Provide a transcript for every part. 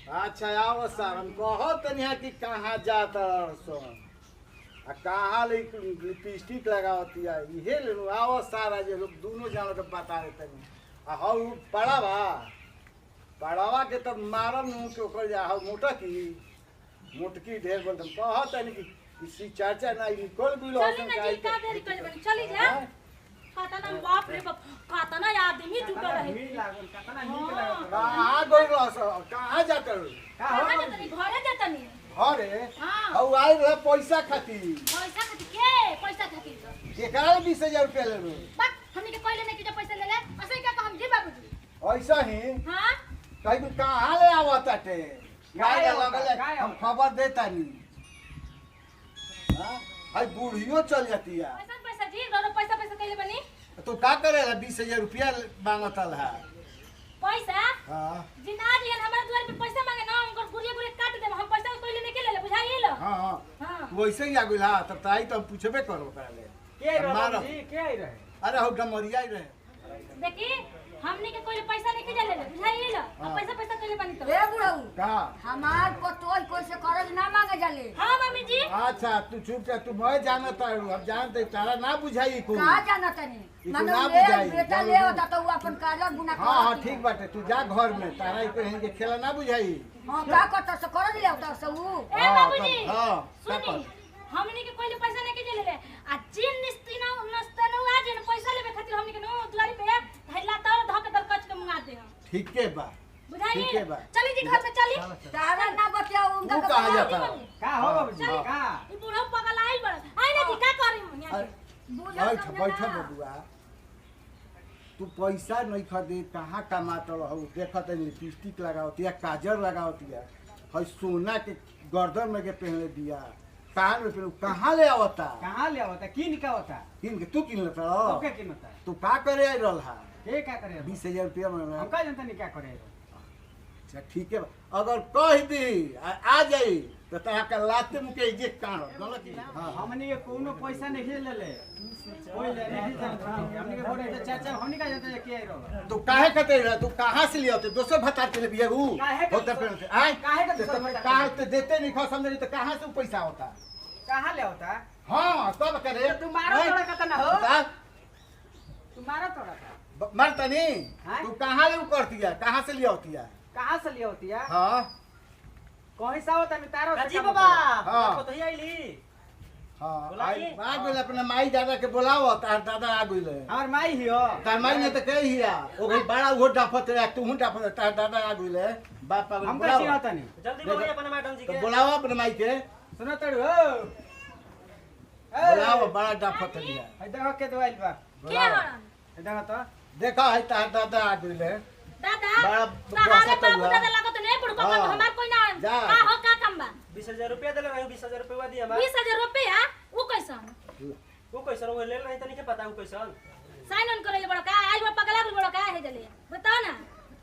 अच्छा आओ सर हम कहो तनिया कि कहाँ जाता सोन आ कहाँ लिपस्टिक लगावती है इहे ले आओ सारा जे लोग दोनों जानो के बता दे तनी आ हौ पड़ावा के तब मारम नु के ओकर जा हौ मोटकी ढेर बोल तुम कहो तनी कि इसी चर्चा ना निकल बिलो चली ना जी का देरी कर बनी चली जा कातना बाप रे बाप कातना आदमी जुटल रहे कातना नीक लागत कहाँ गइल कहाँ जात कहां जतनी घरे जतनी घरे हां हौ आई रहे पैसा खातिर के पैसा खातिर जेकरा 20000 रुपया ले रो बस हमनी के कहले नहीं कि पैसा ले ले असई का कहम जी बाबूजी ऐसा ही हां कहीं तू कहाँ ले आवताटे गाय लगल हम खबर देता नी हां हाय बूढ़ियो चल जाती है पैसा जी रो पैसा कहले बनी तो का करेला 20000 रुपया मांगतल है पैसा हां जिना जी हमारे द्वार पे पैसा मांगे ना उनकर गुड़िया काट दे हम पैसा कहले नहीं के ले ले बुझाई लो हां हां वैसे ही आगुल हा तब ताई तो पूछबे करो ओकरा ले के रहो जी के आई रहे अरे हो डमरिया ही रहे देखी हमनी के कोई पैसा नहीं के ले ले बुझाई लो पैसा कहले बनी तो ए बुढ़ऊ का हमार पतोय कोई से कर्ज ना मांगे जाले हां मम्मी जी अच्छा तू चुप जा तू मैं जानता हूं अब जानते तारा ना बुझाई को का जाना तनी ई मानो ना ले बुझाई, बेटा जानो ले ना। होता तो वो अपन काजर गुना हां हां ठीक बाटे तू जा घर में तारा ई कहीं के खेला ना बुझाई हां का करता से कर्ज ले होता से ऊ ए हाँ, बाबूजी तब, हाँ, सुनी तब। हमनी के कोई पैसा नहीं के ले ले आ चीन निस्तीना नस्तनो आ जे पैसा लेबे खातिर हमनी के नो दुआरी पे धैला तर धक दर कच के मंगा दे ठीक के बा बुझाई ठीक है बा। चली जी घर में चली तारा ना बतियाओ उनका तू के कहाँ बताओ। जाता? का हो बाबूजी चली। का ई बूढ़ा पगल आइल बड़ आई ना जी का करी हम यहाँ अरे, के? बुझल बैठ समझे ना। बबुआ तू पैसा नहीं खदे कहाँ कमात रहो देखत है लिपस्टिक लगावती है काजल लगावती है हई सोना के गर्दन में के पहने दिया कान में पहने कहाँ ले आवता कहां ले आवता की निका होता किन के तू किन लेता तो के कीमत है तू का करे आई रहल हा के का करे 20000 रुपया में हम का जानता नहीं क्या करे अच्छा ठीक है अगर कह दी आ जाई तो तोरा के लाते मुके जे कान गलत की हां हमनी के कोनो पैसा नहीं ले ले कोई ले नहीं जानता हमनी के बोले तो चाचा हमनी का जानता के आई रहो तू काहे कते रह तू कहाँ से लिया तो दोसर भत्ता के लिए बिया ऊ काहे के होता दोसर- पे आए काहे के दोसर भत्ता? कहाँ तो देते नहीं खो समझ तो कहाँ से ऊ पैसा होता कहां ले होता हाँ तब करे तो तुम्हारा हैं? तोड़ा का ना हो बता, तुम्हारा तोड़ा का मरता नहीं हैं? तू कहाँ ले ऊ करती है कहाँ से लिया होती है कहां से ले होती है हाँ कहीं से होता मैं तारो राजीव बाबा हाँ। को तो ही आईली हाँ बुलाइए। आ गइल अपने माई दादा के बुलाओ तार दादा आ गइल हमार माई ही हो तार माई ने तो कही हिया ओ भाई बड़ा वो डाफत है तू हूं डाफत तार दादा आ गइल बाप पागल हम का बुलाओ चिन्हता नहीं जल्दी बोलिए अपने मैडम जी तो के बुलाओ अपने माई के सुनो तड़ू हो बुलाओ बड़ा डाफत है है देखो के दवाई बा के हरन है देखो तो देखा है तार दादा आ गइल दादा बड़ा सहारे बसा बाबू हुआ। दादा लागत नहीं बुढ़ को हाँ। हमार कोई ना जा। का हो का काम बा 20000 रुपया देले रही 20000 रुपया दिया बा 20000 रुपया वो कैसन वो कैसन वो ले नहीं तो नहीं के पता वो कैसन साइन ऑन करे बड़ा का आज बड़ा पगला गुल बड़ा का है जले बताओ ना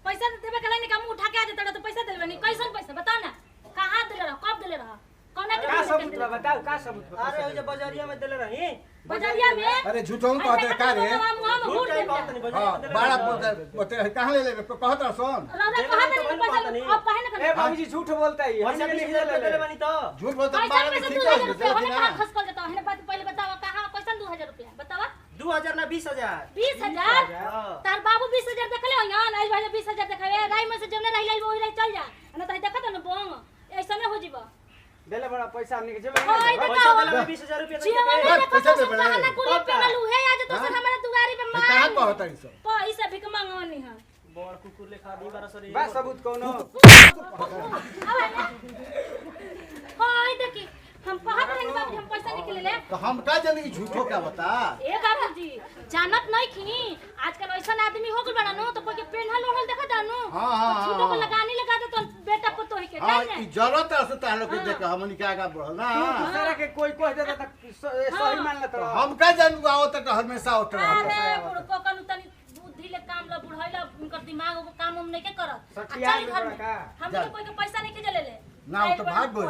पैसा देबे के नहीं काम उठा के आ जतड़ा तो पैसा देबे नहीं कैसन पैसा बताओ ना कहां देले रह कब देले रह कौना के का पैसा सबूत देले बा रह? बताओ का सबूत बा अरे वो जो बाजारिया में देले रही बाजारिया में अरे झूठों कहते का रे हम झूठ हुड़ कहीं देले बात नहीं हां बाजारिया में बड़ा देले बोलते कहां ले ले कहत रह सुन रौदा देले कहां तो देले बन पैसा बात नहीं। अब पहले ए कर बाबूजी झूठ बोलता है पैसा हमनी के 20000 नहीं रुपया देले ले बानी तो झूठ बोलते पैसा बारे में पैसा ठीक 2000 है रुपया लेकिन हमने ना कहां खर्च कर देता है बात पहले बताओ कहां पैसा 2000 रुपया बताओ 2000 ना 20000 20000 हां तार बाबू 20000 देखले हो ना आज भाई 20000 देखावे राय में से जमने रही लाई वही रही चल जा ना तो देखत न बोंग ऐसा नहीं हो जीवा देले बड़ा पैसा हमनी के जेबे ओए नहीं देखो। पैसा देले 20000 रुपया जीवन देके में पैसा देखो दे तो बड़े। कहना कुली कब पे का? लू है आज तो हाँ? सर हमारे दुआरी पे तो कहां मार कहत रही सो पैसा भिक मांगवनी है बड़ कुकुर लेखा दी बारा सरी बा सबूत कोनो हाय देखी हम कहत रहे बाबू हम पैसा निकले ले तो हम का जाने की झूठो क्या बता ए बाबूजी जानत नहीं खी आजकल ऐसा आदमी हो गल बना नो तो कोई के पेन्हल ओढ़ल देखा दानो हाँ, हाँ, छोटो को हाँ। लगाने लगा दे तो बेटा को तो ही के हां जाने ई जरूरत है से तालो के देख हमनी के आगा बढ़ल ना दूसरा के कोई कह देता त सही मान लेता तो हम का जानू आओ तक हमेशा होत रहत अरे बुढ़को कनु तनी बुद्धि ले काम ल बुढ़ैला उनकर दिमाग वो काम हम नहीं के करत सठिया चल घर में में का? हम कोई के पैसा नहीं के ले ले ना, वो तो भाग गइल।